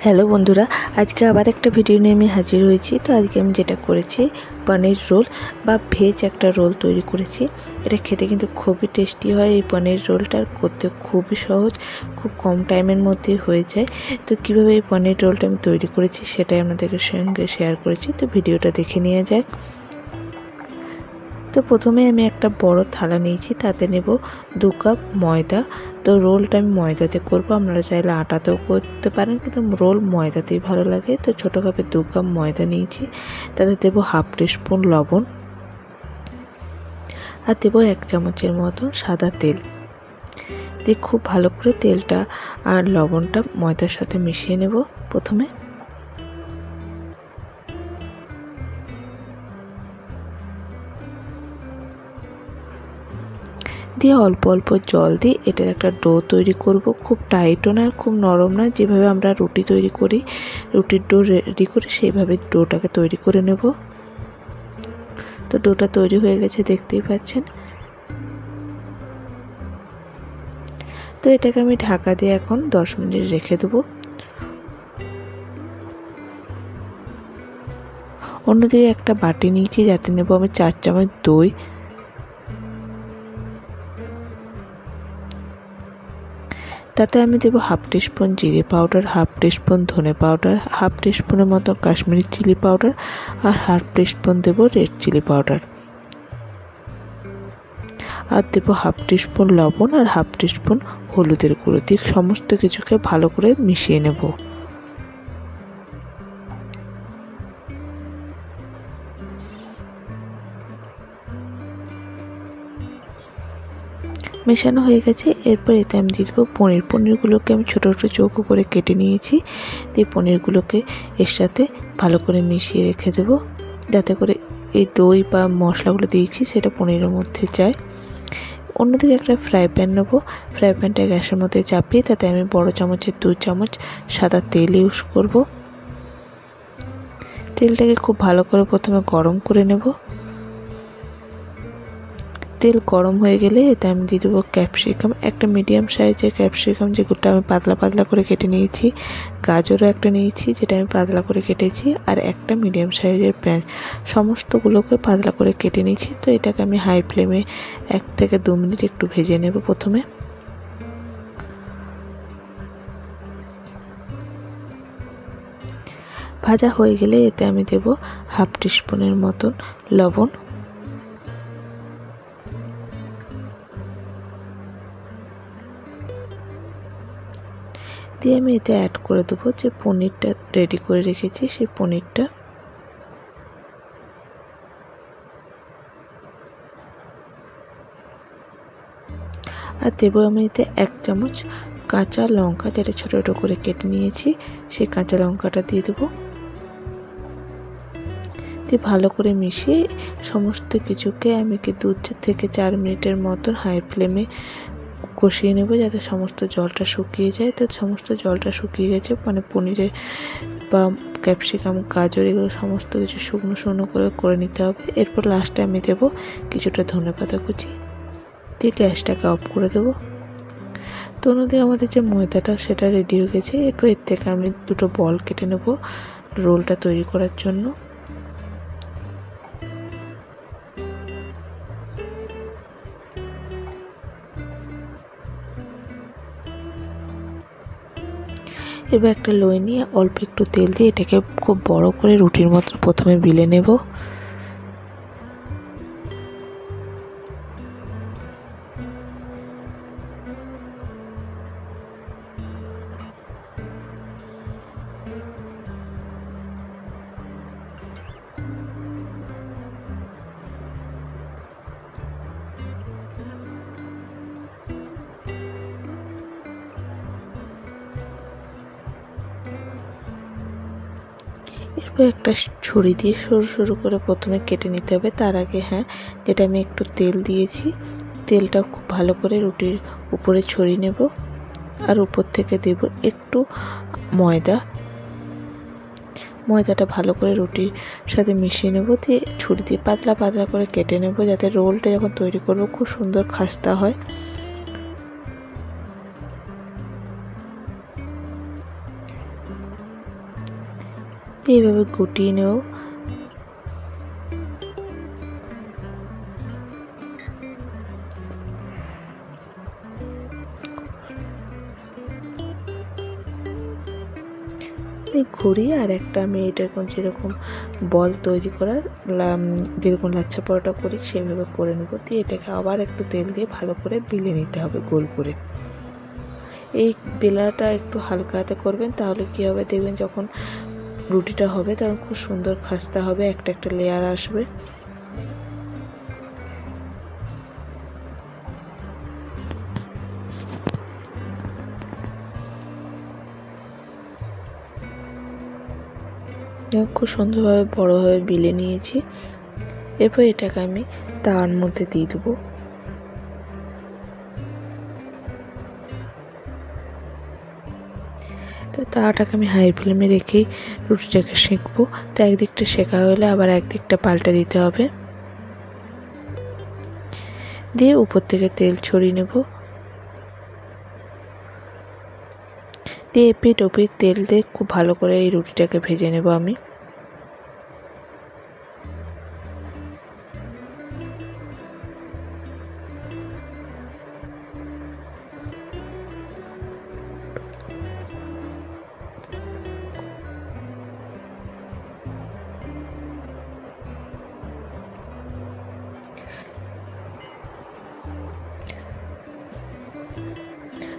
Hello বন্ধুরা, আজকে আবার একটা ভিডিও নিয়ে আমি হাজির হয়েছি। তো আজকে আমি যেটা করেছি পনির রোল বা ভেজ একটা রোল তৈরি করেছি। এটা খেতে কিন্তু খুবই টেস্টি হয়। এই পনির রোলটা করতে খুবই সহজ, খুব কম টাইমের মধ্যে হয়ে যায়। তো কীভাবে এই পনির রোলটা আমি তৈরি করেছি সেটাই আপনাদের সঙ্গে শেয়ার করেছি। তো ভিডিওটা দেখে নিয়ে যাক। তো প্রথমে আমি একটা বড় থালা নিয়েছি, তাতে নেব 2 কাপ ময়দা। তো রোলটা আমি ময়দাতে করব, আপনারা চাইলে আটাতেও করতে পারেন, কিন্তু রোল ময়দাতেই ভালো লাগে। তো ছোটো কাপে 2 কাপ ময়দা নিয়েছি, তাতে দেবো 1/2 টিস্পুন লবণ আর দেবো 1 চামচের মতন সাদা তেল। দিয়ে খুব ভালো করে তেলটা আর লবণটা ময়দার সাথে মিশিয়ে নেব। প্রথমে দিয়ে অল্প অল্প জল দিয়ে এটার একটা ডো তৈরি করব। খুব টাইটও না, খুব নরম না, যেভাবে আমরা রুটি তৈরি করি, রুটির ডো রেডি করি সেইভাবে ডোটাকে তৈরি করে নেব। তো ডোটা তৈরি হয়ে গেছে, দেখতেই পাচ্ছেন। তো এটাকে আমি ঢাকা দিয়ে এখন 10 মিনিট রেখে দেবো। অন্যদিকে একটা বাটি নিয়েছি, যাতে নেব আমি 4 চামচ দই। তাতে আমি দেবো 1/2 টিস্পুন জিরে পাউডার, 1/2 টিস্পুন ধনে পাউডার, 1/2 টিস্পুনের মতো কাশ্মীরি চিলি পাউডার আর 1/2 টিস্পুন দেবো রেড চিলি পাউডার। আর দেবো 1/2 টিস্পুন লবণ আর 1/2 টিস্পুন হলুদের গুঁড়ো দিয়ে সমস্ত কিছুকে ভালো করে মিশিয়ে নেব। মেশানো হয়ে গেছে। এরপর এতে আমি দিয়ে দেবো পনিরগুলোকে আমি ছোটো ছোটো চৌকো করে কেটে নিয়েছি। এই পনিরগুলোকে এর সাথে ভালো করে মিশিয়ে রেখে দেবো, যাতে করে এই দই বা মশলাগুলো দিয়েছি সেটা পনিরের মধ্যে যায়। অন্যদিকে একটা ফ্রাই প্যান নেবো। ফ্রাই প্যানটা গ্যাসের মধ্যে চাপিয়ে তাতে আমি বড় চামচের 2 চামচ সাদা তেল ইউজ করব। তেলটাকে খুব ভালো করে প্রথমে গরম করে নেব। তেল গরম হয়ে গেলে এতে আমি দিয়ে দেবো ক্যাপসিকাম, একটা মিডিয়াম সাইজের ক্যাপসিকাম, যেগুলো আমি পাতলা পাতলা করে কেটে নিয়েছি। গাজরও একটা নিয়েছি, যেটা আমি পাতলা করে কেটেছি। আর একটা মিডিয়াম সাইজের পেঁয়াজ, সমস্তগুলোকে পাতলা করে কেটে নিয়েছি। তো এটাকে আমি হাই ফ্লেমে 1 থেকে 2 মিনিট একটু ভেজে নেব। প্রথমে ভাজা হয়ে গেলে এতে আমি দেব 1/2 টিস্পুনের মতন লবণ। দিয়ে আমি এতে অ্যাড করে দেবো যে পনিরটা রেডি করে রেখেছি, সেই পনিরটা। আর দেবো আমি এতে 1 চামচ কাঁচা লঙ্কা, যেটা ছোটো ছোটো করে কেটে নিয়েছি, সেই কাঁচা লঙ্কাটা দিয়ে দেবো। দিয়ে ভালো করে মিশিয়ে সমস্ত কিছুকে আমি 2 থেকে 4 মিনিটের মতন হাই ফ্লেমে কষিয়ে নেব, যাতে সমস্ত জলটা শুকিয়ে যায়। তো সমস্ত জলটা শুকিয়ে গেছে, মানে পনিরের বা ক্যাপসিকাম, গাজর, এগুলো সমস্ত কিছু শুকনো শুকনো করে নিতে হবে। এরপর লাস্টে আমি দেবো কিছুটা ধনেপাতা কুচি, দিয়ে গ্যাসটাকে অফ করে দেবো। তো অন্যদিকে আমাদের যে ময়দাটা সেটা রেডি হয়ে গেছে। এরপর এর থেকে আমি 2টো বল কেটে নেব রোলটা তৈরি করার জন্য। এবার একটা লোই নিয়ে অল্প একটু তেল দিয়ে এটাকে খুব বড় করে রুটির মতো প্রথমে বেলে নেব। এরপর একটা ছুরি দিয়ে সরু সরু করে প্রথমে কেটে নিতে হবে। তার আগে যেটা আমি একটু তেল দিয়েছি, তেলটা খুব ভালো করে রুটির উপরে ছড়িয়ে নেব। আর উপর থেকে দেব একটু ময়দাটা ভালো করে রুটির সাথে মিশিয়ে নেব। দিয়ে ছুরি দিয়ে পাতলা পাতলা করে কেটে নেব, যাতে রোলটা যখন তৈরি করব খুব সুন্দর খাস্তা হয়। এইভাবে গুটিয়ে নেব। ঘুরিয়ে আর একটা আমি এরকম যেরকম বল তৈরি করার যেরকম লাচ্ছা পরোটা করি সেভাবে করে নেব। দিয়ে এটাকে আবার একটু তেল দিয়ে ভালো করে বেলে নিতে হবে গোল করে। এই বেলাটা একটু হালকা হাতে করবেন, তাহলে কী হবে দেখবেন যখন রুটিটা হবে তখন খুব সুন্দর খাস্তা হবে, একটা একটা লেয়ার আসবে। খুব সুন্দরভাবে বড়োভাবে বেলে নিয়েছি। এরপর এটাকে আমি তাওয়ার মধ্যে দিয়ে দেবো। তো তাওয়াটাকে আমি হাই ফ্লেমে রেখেই রুটিটাকে সেঁকবো। তো একদিকটা সেঁকা হলে আবার একদিকটা পাল্টে দিতে হবে। দিয়ে উপর থেকে তেল ছড়িয়ে নেব। দিয়ে এপিঠ ওপিঠ তেল দিয়ে খুব ভালো করে এই রুটিটাকে ভেজে নেব আমি।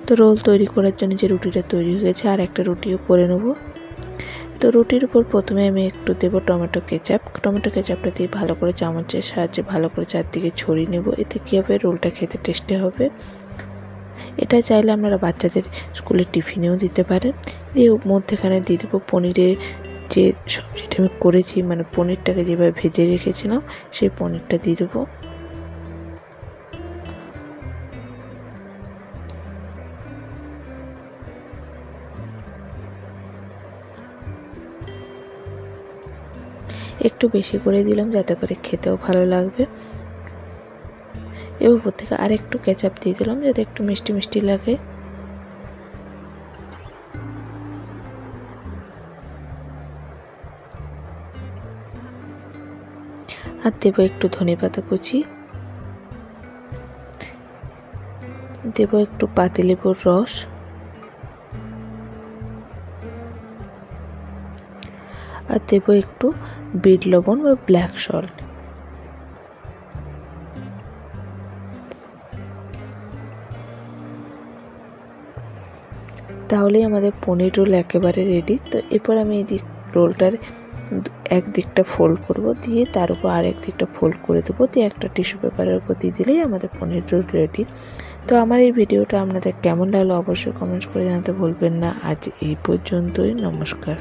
তো রোল তৈরি করার জন্য যে রুটিটা তৈরি হয়ে গেছে আর একটা রুটিও করে নেব। তো রুটির উপর প্রথমে আমি একটু দেবো টমেটো কেচাপ। টমেটো কেচাপটা দিয়ে ভালো করে চামচের সাহায্যে ভালো করে চারদিকে ছড়িয়ে নেব। এতে কী হবে, রোলটা খেতে টেস্টি হবে। এটা চাইলে আপনারা বাচ্চাদের স্কুলের টিফিনেও দিতে পারেন। দিয়ে মধ্যেখানে দিয়ে দেবো পনিরের যে সবজিটা আমি করেছি, মানে পনিরটাকে যেভাবে ভেজে রেখেছিলাম সেই পনিরটা দিয়ে দেবো। একটু বেশি করে দিলাম যাতে করে খেতেও ভালো লাগবে। এবার উপর থেকে আর একটু কেচাপ দিয়ে দিলাম যাতে একটু মিষ্টি মিষ্টি লাগে। আর দেবো একটু ধনেপাতা কুচি, দেবো একটু পাতিলেবুর রস, আর দেবো একটু বিট লবণ বা ব্ল্যাক সল্ট। তাহলেই আমাদের পনির রোল একেবারে রেডি। তো এরপর আমি এই রোলটার এক দিকটা ফোল্ড করব, দিয়ে তার উপর আরেক দিকটা ফোল্ড করে দেবো, দিয়ে একটা টিস্যু পেপারের উপর দিয়ে দিলেই আমাদের পনির রোল রেডি। তো আমার এই ভিডিওটা আপনাদের কেমন লাগলো অবশ্যই কমেন্টস করে জানাতে ভুলবেন না। আজ এই পর্যন্তই, নমস্কার।